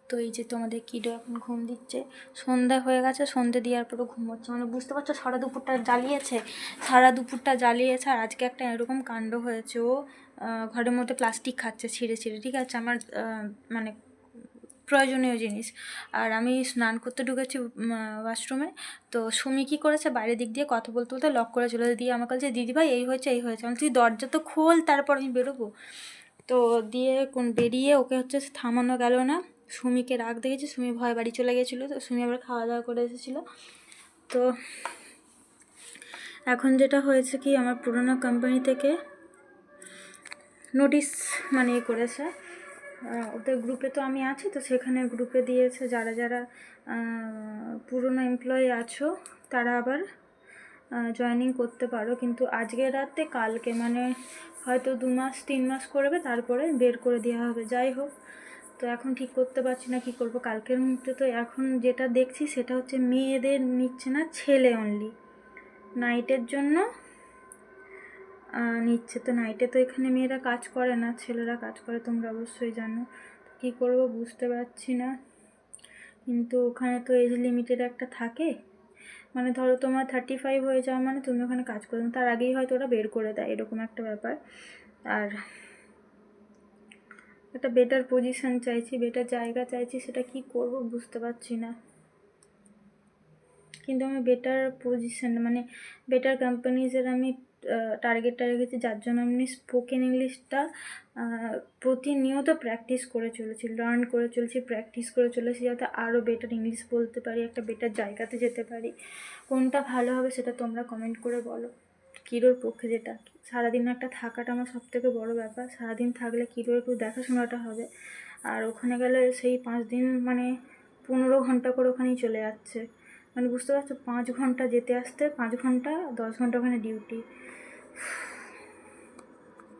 তো এই যে তোমাদের কিডো এখন ঘুম দিচ্ছে, সন্ধ্যা হয়ে গেছে, সন্ধ্যে দেওয়ার পরও ঘুমোচ্ছে, মানে বুঝতে পারছো সারা দুপুরটা জ্বালিয়েছে। আর আজকে একটা এরকম কাণ্ড হয়েছে, ও ঘরের মধ্যে প্লাস্টিক খাচ্ছে ছিঁড়ে ছিঁড়ে, ঠিক আছে, আমার মানে প্রয়োজনীয় জিনিস। আর আমি স্নান করতে ঢুকেছি ওয়াশরুমে, তো সুমি কী করেছে, বাইরের দিক দিয়ে কথা বলতে বলতে লক করে চলে দিয়ে আমাকে বলছে দিদিভাই এই হয়েছে এই হয়েছে। আমি তুই দরজা তো খোল, তারপর আমি বেরোবো। তো দিয়ে বেরিয়ে ওকে হচ্ছে থামানো গেল না। সুমিকে রাগ দেখেছি, সুমি ভয় বাড়ি চলে গেছিলো, তো সুমি আবার খাওয়া দাওয়া করে এসেছিলো। তো এখন যেটা হয়েছে কি, আমার পুরোনো কোম্পানি থেকে নোটিশ মানে করেছে, ওদের গ্রুপে তো আমি আছি, তো সেখানে গ্রুপে দিয়েছে যারা যারা পুরনো এমপ্লয়ি আছো তারা আবার জয়েনিং করতে পারো, কিন্তু আজকে রাতে কালকে, মানে হয়তো 2-3 মাস করবে, তারপরে বের করে দেওয়া হবে। যাই হোক, তো এখন ঠিক করতে পারছি না কী করবো। কালকের মুহূর্তে তো এখন যেটা দেখছি সেটা হচ্ছে মেয়েদের নিচ্ছে না, ছেলে অনলি নাইটের জন্য নিচ্ছে। তো নাইটে তো এখানে মেয়েরা কাজ করে না, ছেলেরা কাজ করে, তোমরা অবশ্যই জানো। তো কী করবো বুঝতে পারছি না। কিন্তু ওখানে তো এজ লিমিটেড একটা থাকে, মানে ধরো তোমার 35 হয়ে যাওয়া মানে তুমি ওখানে কাজ করো, তার আগেই হয়তো ওরা বের করে দেয়, এরকম একটা ব্যাপার। আর একটা বেটার পজিশন চাইছি, বেটার জায়গা চাইছি, সেটা কি করব বুঝতে পারছি না। কিন্তু আমি বেটার পজিশন, মানে বেটার কোম্পানিজের আমি টার্গেটটা রেখেছি, যার জন্য আমি স্পোকেন ইংলিশটা প্রতিনিয়ত প্র্যাকটিস করে চলেছি, লার্ন করে চলেছি, প্র্যাকটিস করে চলেছি, যাতে আরও বেটার ইংলিশ বলতে পারি, একটা বেটার জায়গাতে যেতে পারি। কোনটা ভালো হবে সেটা তোমরা কমেন্ট করে বলো। কিরোর পক্ষে যেটা, সারাদিন একটা থাকাটা আমার সবথেকে বড় ব্যাপার। সারাদিন থাকলে কিরোর একটু দেখাশোনাটা হবে, আর ওখানে গেলে সেই 5 দিন মানে 15 ঘন্টা করে ওখানেই চলে যাচ্ছে, মানে বুঝতে পারছো, 5 ঘন্টা যেতে আসতে, 5 ঘন্টা 10 ঘন্টা ওখানে ডিউটি।